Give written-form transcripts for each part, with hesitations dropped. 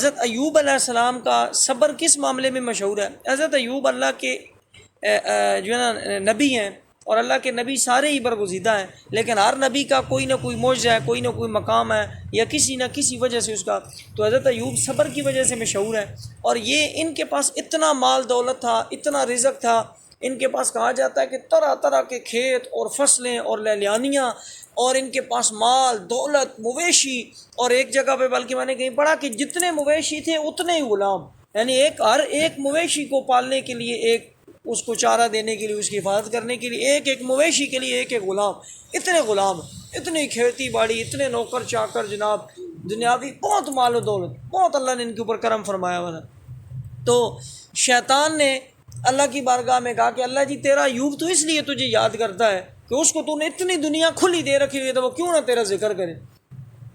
حضرت ایوب علیہ السلام کا صبر کس معاملے میں مشہور ہے؟ حضرت ایوب اللہ کے جو ہے نا نبی ہیں، اور اللہ کے نبی سارے ہی برگزیدہ ہیں، لیکن ہر نبی کا کوئی نہ کوئی معجزہ ہے، کوئی نہ کوئی مقام ہے، یا کسی نہ کسی وجہ سے اس کا. تو حضرت ایوب صبر کی وجہ سے مشہور ہے. اور یہ ان کے پاس اتنا مال دولت تھا، اتنا رزق تھا، ان کے پاس کہا جاتا ہے کہ طرح طرح کے کھیت اور فصلیں اور لہلیانیاں، اور ان کے پاس مال دولت مویشی. اور ایک جگہ پہ بلکہ میں نے کہیں پڑھا کہ جتنے مویشی تھے اتنے ہی غلام، یعنی ہر ایک مویشی کو پالنے کے لیے، ایک اس کو چارہ دینے کے لیے، اس کی حفاظت کرنے کے لیے ایک مویشی کے لیے ایک غلام. اتنے غلام، اتنی کھیتی باڑی، اتنے نوکر چاکر، جناب دنیاوی بہت مال و دولت، بہت اللہ نے ان کے اوپر کرم فرمایا ہوا تھا. تو شیطان نے اللہ کی بارگاہ میں کہا کہ اللہ جی تیرا ایوب تو اس لیے تجھے یاد کرتا ہے کہ اس کو تو نے اتنی دنیا کھلی دے رکھی ہوئی ہے، تو وہ کیوں نہ تیرا ذکر کرے.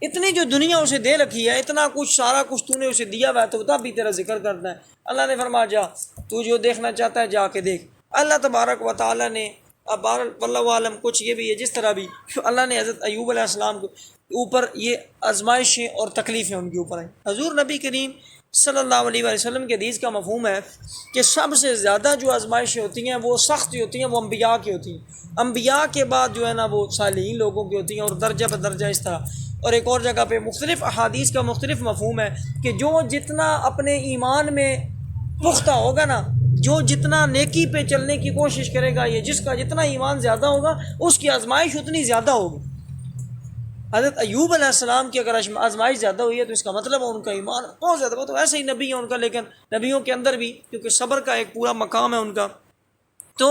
اتنی جو دنیا اسے دے رکھی ہے، اتنا کچھ سارا کچھ تو نے اسے دیا ہوا ہے، تو تب بھی تیرا ذکر کرتا ہے. اللہ نے فرمایا جا، تو جو دیکھنا چاہتا ہے جا کے دیکھ. اللہ تبارک و تعالیٰ نے اب واللہ عالم کچھ یہ بھی ہے، جس طرح بھی اللہ نے حضرت ایوب علیہ السلام کے اوپر یہ آزمائشیں اور تکلیفیں ان کے اوپر آئیں. حضور نبی کریم صلی اللہ علیہ وسلم کے حدیث کا مفہوم ہے کہ سب سے زیادہ جو آزمائشیں ہوتی ہیں وہ سخت ہوتی ہیں، وہ انبیاء کی ہوتی ہیں. انبیاء کے بعد جو ہے نا وہ صالحین لوگوں کی ہوتی ہیں، اور درجہ بدرجہ اس طرح. اور ایک اور جگہ پہ مختلف احادیث کا مختلف مفہوم ہے کہ جو جتنا اپنے ایمان میں پختہ ہوگا نا، جو جتنا نیکی پہ چلنے کی کوشش کرے گا، یہ جس کا جتنا ایمان زیادہ ہوگا اس کی آزمائش اتنی زیادہ ہوگی. حضرت ایوب علیہ السلام کی اگر آزمائش زیادہ ہوئی ہے تو اس کا مطلب ہے ان کا ایمان بہت زیادہ. وہ تو ایسے ہی نبی ہے ان کا، لیکن نبیوں کے اندر بھی کیونکہ صبر کا ایک پورا مقام ہے ان کا، تو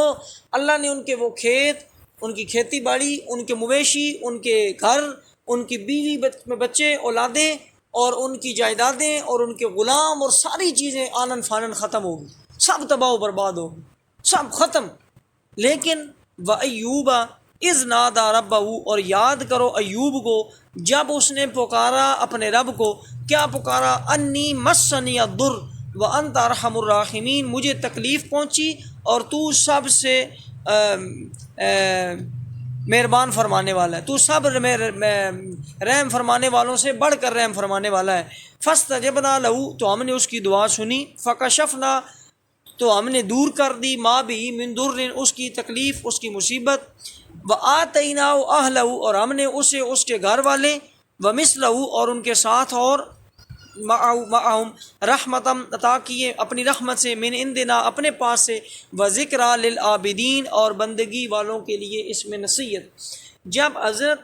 اللہ نے ان کے وہ کھیت، ان کی کھیتی باڑی، ان کے مویشی، ان کے گھر، ان کی بیوی بچے اولادیں، اور ان کی جائیدادیں، اور ان کے غلام، اور ساری چیزیں آنن فانن ختم ہوگی، سب تباہ و برباد ہوگی، سب ختم. لیکن وَأَيُّوبَ اِذْ نَادَىٰ رَبَّهُ، اور یاد کرو ایوب کو جب اس نے پکارا اپنے رب کو. کیا پکارا؟ انی مسنی الضر وانت ارحم الراحمین، مجھے تکلیف پہنچی اور تو سب سے مہربان فرمانے والا ہے، تو سب رحم فرمانے والوں سے بڑھ کر رحم فرمانے والا ہے. فاستجبنا لہ، تو ہم نے اس کی دعا سنی. فکشفنا، تو ہم نے دور کر دی، ما بھی من در، اس کی تکلیف، اس کی مصیبت. وآتیناہ اہلہ، اور ہم نے اسے اس کے گھر والے، ومثلہ، اور ان کے ساتھ، اور معہم رحمتم، عطا کیے اپنی رحمت سے، من عندنا، اپنے پاس سے، وذکریٰ للعابدین، اور بندگی والوں کے لیے اس میں نصیحت. جب حضرت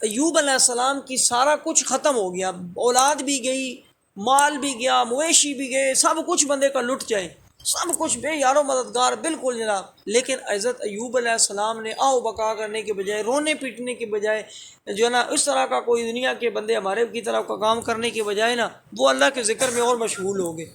ایوب علیہ السلام کی سارا کچھ ختم ہو گیا، اولاد بھی گئی، مال بھی گیا، مویشی بھی گئے، سب کچھ بندے کا لٹ جائے، سب کچھ بے یارو مددگار بالکل جناب، لیکن حضرت ایوب علیہ السلام نے آؤ بکا کرنے کے بجائے، رونے پیٹنے کے بجائے، جو ہے نا اس طرح کا کوئی دنیا کے بندے ہمارے کی طرح کا کام کرنے کے بجائے نا، وہ اللہ کے ذکر میں اور مشغول ہو گئے.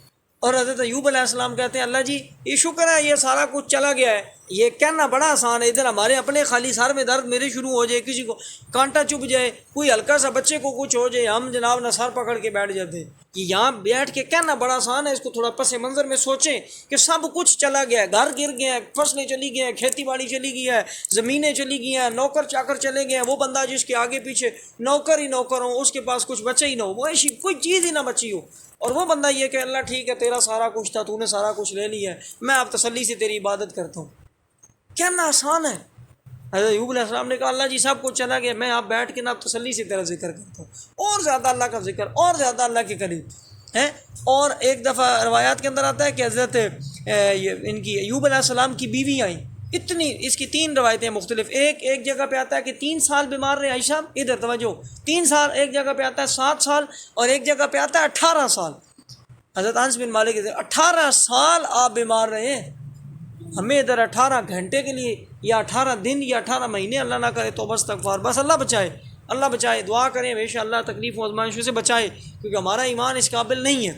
اور حضرت ایوب علیہ السلام کہتے ہیں اللہ جی یہ شکر ہے یہ سارا کچھ چلا گیا ہے، یہ کہنا بڑا آسان ہے، ادھر ہمارے اپنے خالی سر میں درد میرے شروع ہو جائے، کسی کو کانٹا چبھ جائے، کوئی ہلکا سا بچے کو کچھ ہو جائے، ہم جناب نہ سر پکڑ کے بیٹھ جاتے ہیں. کہ یہاں بیٹھ کے کہنا بڑا آسان ہے، اس کو تھوڑا پس منظر میں سوچیں کہ سب کچھ چلا گیا ہے، گھر گر گئے ہیں، فصلیں چلی گئی ہیں، کھیتی باڑی چلی گئی ہے، زمینیں چلی گئی ہیں، نوکر چاکر چلے گئے ہیں، وہ بندہ جس کے آگے پیچھے نوکر ہی نوکر ہوں، اس کے پاس کچھ بچے ہی نہ ہو، وہ ایسی کوئی چیز ہی نہ بچی ہو، اور وہ بندہ یہ کہ اللہ ٹھیک ہے تیرا سارا کچھ تھا، تو نے سارا کچھ لے لیا ہے، میں اب تسلی سے تیری عبادت کرتا ہوں. کہنا آسان ہے. حضرت ایوب علیہ السلام نے کہا اللہ جی سب کچھ چلا گیا، میں آپ بیٹھ کے نا تسلی سے تیرا ذکر کرتا ہوں، اور زیادہ اللہ کا ذکر، اور زیادہ اللہ کے قریب ہیں. اور ایک دفعہ روایات کے اندر آتا ہے کہ حضرت ان کی ایوب علیہ السلام کی بیوی آئیں، اتنی، اس کی 3 روایتیں مختلف، ایک جگہ پہ آتا ہے کہ 3 سال بیمار رہے. عائشہ ادھر توجہ، 3 سال، ایک جگہ پہ آتا ہے 7 سال، اور ایک جگہ پہ آتا ہے 18 سال. حضرت انس بن مالک 18 سال آپ بیمار رہے ہیں، ہمیں ادھر 18 گھنٹے کے لیے، یا 18 دن، یا 18 مہینے، اللہ نہ کرے توبہ استغفار، بس اللہ بچائے، اللہ بچائے. دعا کریں ہمیشہ اللہ تکلیف و آزمائشوں سے بچائے، کیونکہ ہمارا ایمان اس قابل نہیں ہے.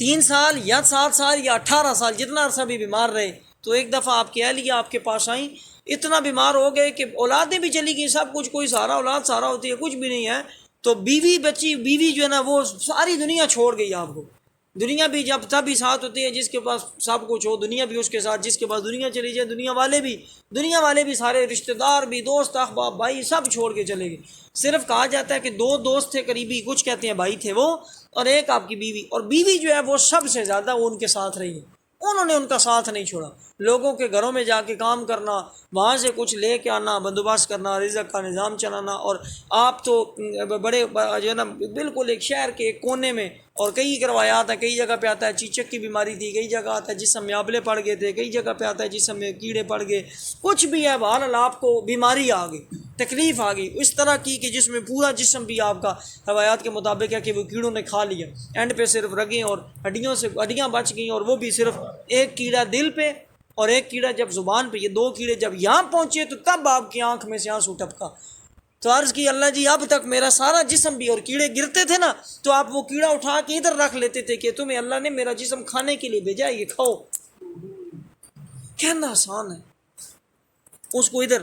3 سال یا 7 سال یا 18 سال، جتنا عرصہ بھی بیمار رہے. تو ایک دفعہ آپ کی اہلیہ آپ کے پاس آئیں، اتنا بیمار ہو گئے کہ اولادیں بھی چلی گئی، سب کچھ، کوئی سہارا اولاد سہارا ہوتی ہے کچھ بھی نہیں ہے. تو بیوی بچی، بیوی جو ہے نا وہ ساری دنیا چھوڑ گئی آپ کو، دنیا بھی جب تب ہی ساتھ ہوتی ہے جس کے پاس سب کچھ ہو، دنیا بھی اس کے ساتھ، جس کے پاس دنیا چلی جائے دنیا والے بھی سارے رشتہ دار بھی، دوست احباب بھائی سب چھوڑ کے چلے گئے۔ صرف کہا جاتا ہے کہ دو دوست تھے قریبی، کچھ کہتے ہیں بھائی تھے وہ، اور ایک آپ کی بیوی، اور بیوی جو ہے وہ سب سے زیادہ وہ ان کے ساتھ رہی ہے، انہوں نے ان کا ساتھ نہیں چھوڑا۔ لوگوں کے گھروں میں جا کے کام کرنا، وہاں سے کچھ لے کے آنا، بندوبست کرنا، رزق کا نظام چلانا، اور آپ تو بڑے جو ہے نا بالکل ایک شہر کے ایک کونے میں، اور کئی روایات ہیں، کئی جگہ پہ آتا ہے چیچک کی بیماری تھی، کئی جگہ آتا ہے جسم میں آبلے پڑ گئے تھے، کئی جگہ پہ آتا ہے جسم میں کیڑے پڑ گئے، کچھ بھی ہے بہرحال آپ کو بیماری آ گئی، تکلیف آ گئی اس طرح کی کہ جس میں پورا جسم بھی آپ کا روایات کے مطابق ہے کہ وہ کیڑوں نے کھا لیا، اینڈ پہ صرف رگیں اور ہڈیاں بچ گئیں، اور وہ بھی صرف ایک کیڑا دل پہ اور ایک کیڑا جب زبان پہ، یہ دو کیڑے جب یہاں پہنچے تو تب آپ کی آنکھ میں سے آنسو ٹپکا۔ تو عرض کی اللہ جی اب تک میرا سارا جسم بھی، اور کیڑے گرتے تھے نا تو آپ وہ کیڑا اٹھا کے ادھر رکھ لیتے تھے کہ تمہیں اللہ نے میرا جسم کھانے کے لیے بھیجا، یہ کھاؤ۔ کہنا آسان ہے، اس کو ادھر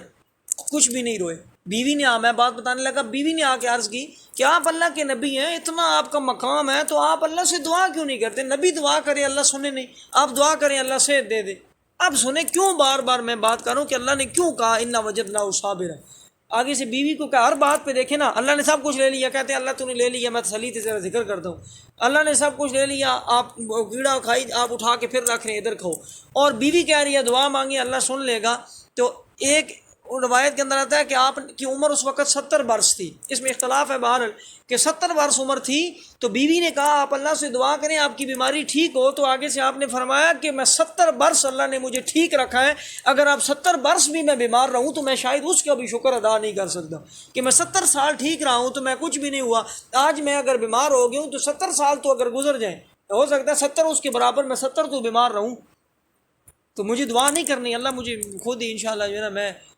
کچھ بھی نہیں روئے۔ بیوی نے میں بات بتانے لگا، بیوی نے آ کے عرض کی کہ آپ اللہ کے نبی ہیں، اتنا آپ کا مقام ہے تو آپ اللہ سے دعا کیوں نہیں کرتے؟ نبی دعا کرے اللہ سنے نہیں، آپ دعا کریں اللہ صحت دے دے۔ اب سنیں کیوں بار بار میں بات کروں کہ اللہ نے کیوں کہا انا وجدناہ صابرا۔ آگے سے بیوی کو کہا، ہر بات پہ دیکھیں نا، اللہ نے سب کچھ لے لیا، کہتے ہیں اللہ تو نے لے لیا، میں تسلی سے ذرا ذکر کرتا ہوں، اللہ نے سب کچھ لے لیا، آپ کیڑا کھائی، آپ اٹھا کے پھر رکھ رہے ہیں ادھر کھاؤ، اور بیوی کہہ رہی ہے دعا مانگی اللہ سن لے گا۔ تو ایک روایت کے اندر آتا ہے کہ آپ کی عمر اس وقت 70 برس تھی، اس میں اختلاف ہے بہرحال کہ 70 برس عمر تھی۔ تو بیوی نے کہا آپ اللہ سے دعا کریں آپ کی بیماری ٹھیک ہو، تو آگے سے آپ نے فرمایا کہ میں 70 برس اللہ نے مجھے ٹھیک رکھا ہے، اگر آپ 70 برس بھی میں بیمار رہوں تو میں شاید اس کا بھی شکر ادا نہیں کر سکتا کہ میں 70 سال ٹھیک رہا ہوں تو میں کچھ بھی نہیں ہوا۔ آج میں اگر بیمار ہو گیا ہوں تو 70 سال تو اگر گزر جائیں، ہو سکتا ہے 70 اس کے برابر میں 70 تو بیمار رہوں، تو مجھے دعا نہیں کرنی، اللہ مجھے خود ہی انشاءاللہ جو ہے نا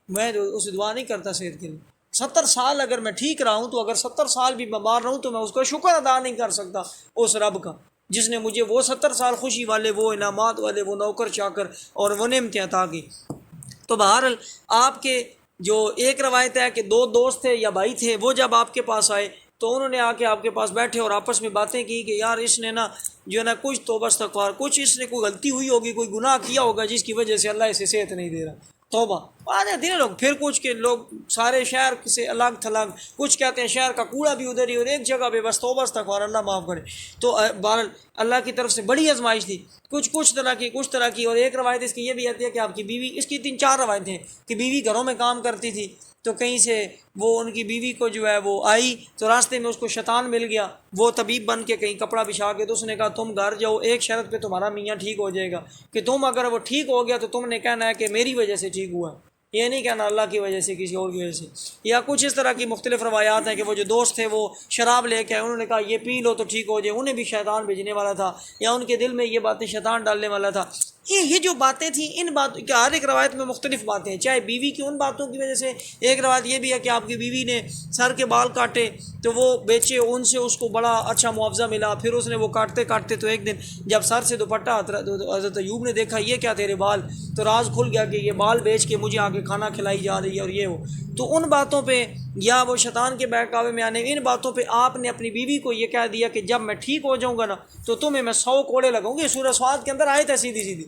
میں اسے دعا نہیں کرتا صحت کے لیے۔ 70 سال اگر میں ٹھیک رہا ہوں تو اگر 70 سال بھی بیمار رہوں تو میں اس کا شکر ادا نہیں کر سکتا اس رب کا جس نے مجھے وہ 70 سال خوشی والے، وہ انعامات والے، وہ نوکر چاکر اور وہ نعمتیں عطا کی۔ تو بہرحال آپ کے جو ایک روایت ہے کہ دو دوست تھے یا بھائی تھے، وہ جب آپ کے پاس آئے تو انہوں نے آ کے آپ کے پاس بیٹھے اور آپس میں باتیں کی کہ یار اس نے نا جو ہے نا کچھ توبہ استغفار، کچھ اس نے کوئی غلطی ہوئی ہوگی، کوئی گناہ کیا ہوگا جس کی وجہ سے اللہ اسے صحت نہیں دے رہا، توبہ آ جاتے ہیں لوگ۔ پھر کچھ کے لوگ سارے شہر سے الگ تھلگ، کچھ کہتے ہیں شہر کا کوڑا بھی ادھر ہی اور ایک جگہ پہ بس توبہ استغفار اللہ معاف کرے۔ تو بہرحال اللہ کی طرف سے بڑی آزمائش تھی، کچھ طرح کی۔ اور ایک روایت اس کی یہ بھی آتی ہے کہ آپ کی بیوی، اس کی 3-4 روایتیں ہیں کہ بیوی گھروں میں کام کرتی تھی، تو کہیں سے وہ ان کی بیوی کو جو ہے وہ آئی تو راستے میں اس کو شیطان مل گیا، وہ طبیب بن کے کہیں کپڑا بچھا کے، تو اس نے کہا تم گھر جاؤ، ایک شرط پہ تمہارا میاں ٹھیک ہو جائے گا کہ تم اگر وہ ٹھیک ہو گیا تو تم نے کہنا ہے کہ میری وجہ سے ٹھیک ہوا، یہ نہیں کہنا اللہ کی وجہ سے، کسی اور کی وجہ سے۔ یا کچھ اس طرح کی مختلف روایات ہیں کہ وہ جو دوست تھے وہ شراب لے کے آئے، انہوں نے کہا یہ پی لو تو ٹھیک ہو جائے، انہیں بھی شیطان بھیجنے والا تھا یا ان کے دل میں یہ باتیں شیطان ڈالنے والا تھا۔ یہ جو باتیں تھیں، ان باتوں کہ ہر ایک روایت میں مختلف باتیں ہیں، چاہے بیوی کی ان باتوں کی وجہ سے، ایک روایت یہ بھی ہے کہ آپ کی بیوی نے سر کے بال کاٹے تو وہ بیچے، ان سے اس کو بڑا اچھا معاوضہ ملا، پھر اس نے وہ کاٹتے تو ایک دن جب سر سے دوپٹہ حضرت ایوب نے دیکھا یہ کیا تیرے بال، تو راز کھل گیا کہ یہ بال بیچ کے مجھے آگے کھانا کھلائی جا رہی ہے اور یہ ہو۔ تو ان باتوں پہ یا وہ شیطان کے بہکاوے میں آنے، ان باتوں پہ آپ نے اپنی بیوی کو یہ کہہ دیا کہ جب میں ٹھیک ہو جاؤں گا نا تو تمہیں میں 100 کوڑے لگاؤں گی، سورہ سواد کے اندر آیت ہے سیدھی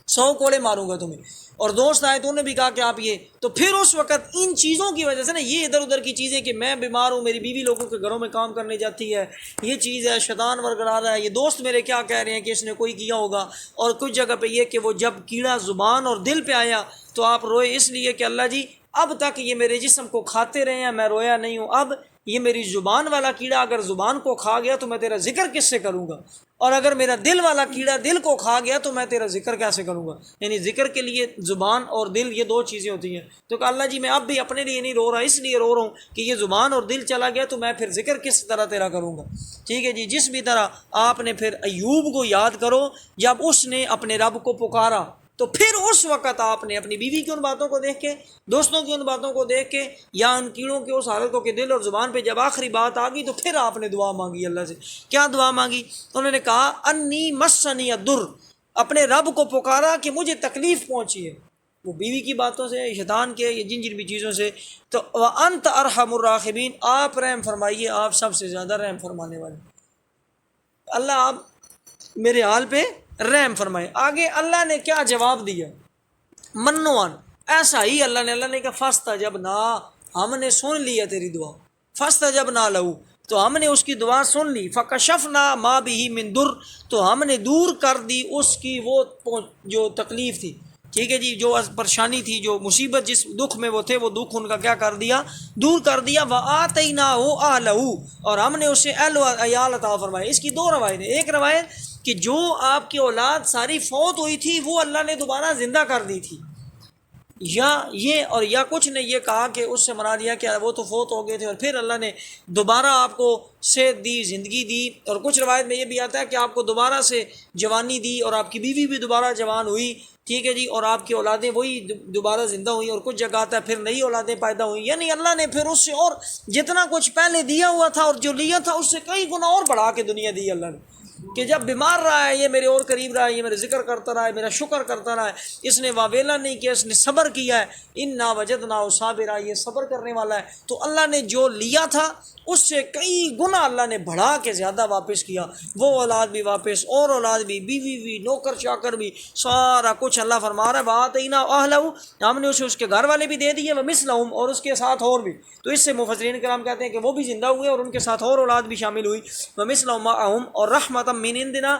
100 کوڑے ماروں گا تمہیں۔ اور دوست آئے تو انہوں نے بھی کہا کہ آپ یہ، تو پھر اس وقت ان چیزوں کی وجہ سے نا، یہ ادھر ادھر کی چیزیں کہ میں بیمار ہوں، میری بیوی لوگوں کے گھروں میں کام کرنے جاتی ہے، یہ چیز ہے، شیطان ورگرا رہا ہے، یہ دوست میرے کیا کہہ رہے ہیں کہ اس نے کوئی کیا ہوگا۔ اور کچھ جگہ پہ یہ کہ وہ جب کیڑا زبان اور دل پہ آیا تو آپ روئے اس لیے کہ اللہ جی اب تک یہ میرے جسم کو کھاتے رہے ہیں، میں رویا نہیں ہوں، اب یہ میری زبان والا کیڑا اگر زبان کو کھا گیا تو میں تیرا ذکر کس سے کروں گا، اور اگر میرا دل والا کیڑا دل کو کھا گیا تو میں تیرا ذکر کیسے کروں گا۔ یعنی ذکر کے لیے زبان اور دل یہ 2 چیزیں ہوتی ہیں۔ تو کہ اللہ جی میں اب بھی اپنے لیے نہیں رو رہا، اس لیے رو رہا ہوں کہ یہ زبان اور دل چلا گیا تو میں پھر ذکر کس طرح تیرا کروں گا۔ ٹھیک ہے جی، جس بھی طرح آپ نے پھر ایوب کو یاد کرو، جب اس نے اپنے رب کو پکارا تو پھر اس وقت آپ نے اپنی بیوی کی ان باتوں کو دیکھ کے، دوستوں کی ان باتوں کو دیکھ کے، یا ان کیڑوں کے اس حالت کو کہ دل اور زبان پہ جب آخری بات آ گئی تو پھر آپ نے دعا مانگی اللہ سے۔ کیا دعا مانگی؟ انہوں نے کہا انی مسنی الضر، اپنے رب کو پکارا کہ مجھے تکلیف پہنچی ہے، وہ بیوی کی باتوں سے، شیطان کے، جن بھی چیزوں سے۔ تو وانت ارحم الراحمین، آپ رحم فرمائیے، آپ سب سے زیادہ رحم فرمانے والے اللہ۔ آپ میرے حال پہ رحم فرمائے۔ آگے اللہ نے کیا جواب دیا، منوان، ایسا ہی اللہ نے کہا فاستجبنا، ہم نے سن لیا تیری دعا، فاستجبنا لہو، تو ہم نے اس کی دعا سن لی، فکشفنا ما بہ من در، تو ہم نے دور کر دی اس کی وہ جو تکلیف تھی، ٹھیک ہے جی، جو پریشانی تھی، جو مصیبت، جس دکھ میں وہ تھے، وہ دکھ ان کا کیا کر دیا، دور کر دیا، وآتیناہ اہلہ، اور ہم نے اسے اہل و عیال عطا فرمائے۔ اس کی دو روایتیں، ایک روایت کہ جو آپ کی اولاد ساری فوت ہوئی تھی وہ اللہ نے دوبارہ زندہ کر دی تھی، یا یہ، اور یا کچھ نے یہ کہا کہ اس سے مراد یہ کہ وہ تو فوت ہو گئے تھے اور پھر اللہ نے دوبارہ آپ کو صحت دی، زندگی دی، اور کچھ روایت میں یہ بھی آتا ہے کہ آپ کو دوبارہ سے جوانی دی اور آپ کی بیوی بھی دوبارہ جوان ہوئی، ٹھیک ہے جی، اور آپ کی اولادیں وہی دوبارہ زندہ ہوئی، اور کچھ جگہ آتا ہے پھر نئی اولادیں پیدا ہوئیں، یعنی اللہ نے پھر اس سے اور جتنا کچھ پہلے دیا ہوا تھا اور جو لیا تھا اس سے کئی گنا اور بڑھا کے دنیا دی اللہ نے، کہ جب بیمار رہا ہے یہ میرے اور قریب رہا ہے، یہ میرے ذکر کرتا رہا ہے، میرا شکر کرتا رہا ہے، اس نے واویلا نہیں کیا، اس نے صبر کیا ہے، انا وجدنا صابرا، یہ صبر کرنے والا ہے، تو اللہ نے جو لیا تھا اس سے کئی گنا اللہ نے بڑھا کے زیادہ واپس کیا، وہ اولاد بھی واپس، اور اولاد بھی، بیوی بھی، نوکر چاکر بھی، سارا کچھ اللہ فرما رہا ہے، وآتینا اہلہ، ہم نے اسے اس کے گھر والے بھی دے دیے، ومثلہم، اور اس کے ساتھ اور بھی، تو اس سے مفسرین کرام کہتے ہیں کہ وہ بھی زندہ ہوئے اور ان کے ساتھ اور اولاد بھی شامل ہوئی، ومثلہم معہم، اور رحمتا من عندنا،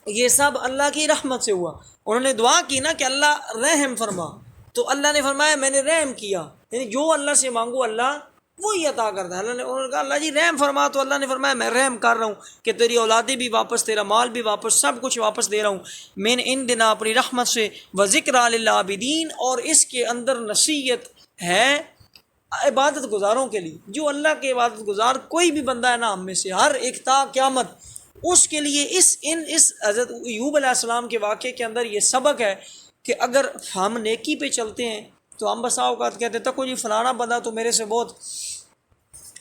یہ سب اللہ کی رحمت سے ہوا۔ انہوں نے دعا کی نا کہ اللہ رحم فرما، تو اللہ نے فرمایا میں نے رحم کیا، یعنی جو اللہ سے مانگو اللہ وہی عطا کرتا ہے۔ انہوں نے کہا اللہ جی رحم فرما، تو اللہ نے فرمایا میں رحم کر رہا ہوں کہ تیری اولادیں بھی واپس، تیرا مال بھی واپس، سب کچھ واپس دے رہا ہوں، من عندنا، اپنی رحمت سے، وذکریٰ للعابدین، اور اس کے اندر نصیحت ہے عبادت گزاروں کے لیے، جو اللہ کے عبادت گزار کوئی بھی بندہ ہے نا ہم میں سے، ہر ایک تا قیامت، اس کے لیے اس حضرت ایوب علیہ السلام کے واقعے کے اندر یہ سبق ہے کہ اگر ہم نیکی پہ چلتے ہیں تو ہم بسا اوقات کہتے ہیں تکو جی فلانا بندہ تو میرے سے بہت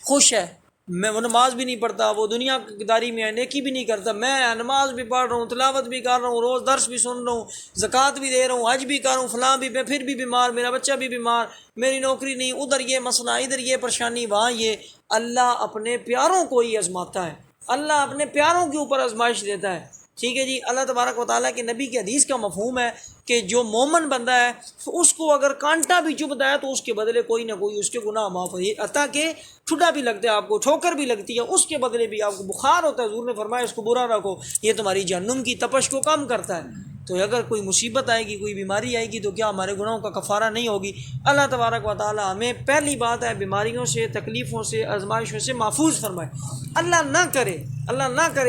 خوش ہے، میں وہ نماز بھی نہیں پڑھتا، وہ دنیا داری میں ہے، نیکی بھی نہیں کرتا، میں نماز بھی پڑھ رہا ہوں، تلاوت بھی کر رہا ہوں، روز درس بھی سن رہا ہوں، زکوٰۃ بھی دے رہا ہوں، حج بھی کر رہا ہوں، فلاں بھی، میں پھر بھی بیمار، میرا بچہ بھی بیمار، میری نوکری نہیں، ادھر یہ مسئلہ، ادھر یہ پریشانی، وہاں یہ۔ اللہ اپنے پیاروں کو ہی آزماتا ہے، اللہ اپنے پیاروں کے اوپر آزمائش دیتا ہے، ٹھیک ہے جی۔ اللہ تبارک و تعالیٰ کے نبی کی حدیث کا مفہوم ہے کہ جو مومن بندہ ہے اس کو اگر کانٹا بھی چبھتا ہے تو اس کے بدلے کوئی نہ کوئی اس کے گناہ معاف ہے، عطا کہ ٹھڈا بھی لگتا ہے آپ کو، ٹھوکر بھی لگتی ہے، اس کے بدلے بھی آپ کو بخار ہوتا ہے، حضور نے فرمایا اس کو برا رکھو، یہ تمہاری جہنم کی تپش کو کم کرتا ہے۔ تو اگر کوئی مصیبت آئے گی، کوئی بیماری آئے گی، تو کیا ہمارے گناہوں کا کفارہ نہیں ہوگی؟ اللہ تبارک و تعالی ہمیں پہلی بات ہے بیماریوں سے، تکلیفوں سے، آزمائشوں سے محفوظ فرمائے۔ اللہ نہ کرے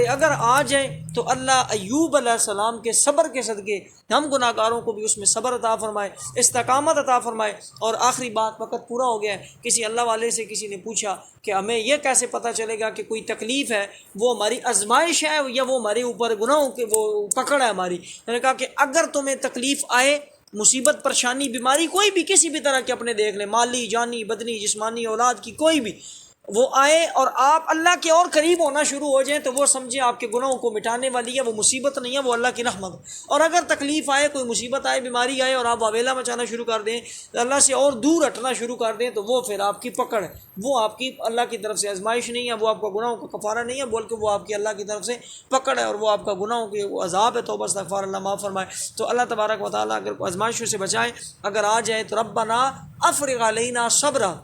اگر آ جائے تو اللہ ایوب علیہ السلام کے صبر کے صدقے ہم گناہ گاروں کو بھی اس میں صبر عطا فرمائے، استقامت عطا فرمائے۔ اور آخری بات، وقت پورا ہو گیا ہے، کسی اللہ والے سے کسی نے پوچھا کہ ہمیں یہ کیسے پتہ چلے گا کہ کوئی تکلیف ہے وہ ہماری آزمائش ہے یا وہ ہمارے اوپر گناہوں کے وہ پکڑ ہے ہماری؟ میں نے کہا کہ اگر تمہیں تکلیف آئے، مصیبت، پریشانی، بیماری کوئی بھی کسی بھی طرح کے اپنے دیکھ لیں، مالی، جانی، بدنی، جسمانی، اولاد کی کوئی بھی، وہ آئے اور آپ اللہ کے اور قریب ہونا شروع ہو جائیں تو وہ سمجھیں آپ کے گناہوں کو مٹانے والی ہے، وہ مصیبت نہیں ہے، وہ اللہ کی رحمت۔ اور اگر تکلیف آئے، کوئی مصیبت آئے، بیماری آئے اور آپ واویلا مچانا شروع کر دیں، اللہ سے اور دور ہٹنا شروع کر دیں، تو وہ پھر آپ کی پکڑ ہے، وہ آپ کی اللہ کی طرف سے آزمائش نہیں ہے، وہ آپ کا گناہوں کا کفارہ نہیں ہے، بلکہ وہ آپ کی اللہ کی طرف سے پکڑ ہے، اور وہ آپ کا گناہوں کے عذاب ہے۔ توبہ استغفار، اللہ معاف فرمائے۔ تو اللہ تبارک و تعالیٰ اگر آزمائشوں سے بچائے، اگر آ جائے تو ربنا افرغ علینا صبرا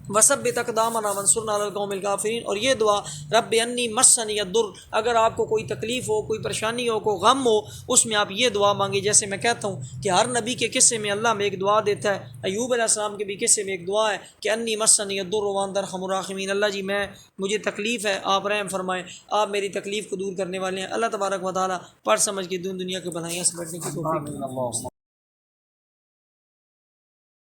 وثبت اقدامنا وانصرنا علی القوم الکافرین، اور یہ دعا رب انی مسنی الضر، اگر آپ کو کوئی تکلیف ہو، کوئی پریشانی ہو، کوئی غم ہو، اس میں آپ یہ دعا مانگیں۔ جیسے میں کہتا ہوں کہ ہر نبی کے قصے میں اللہ میں ایک دعا دیتا ہے، ایوب علیہ السلام کے بھی قصے میں ایک دعا ہے کہ انی مسنی الضر وانت ارحم الراحمین، اللہ جی مجھے تکلیف ہے، آپ رحم فرمائیں، آپ میری تکلیف کو دور کرنے والے ہیں۔ اللہ تبارک و تعالیٰ پڑھ سمجھ کے دنیا کے بنائیاں سمجھنے کی توفیق۔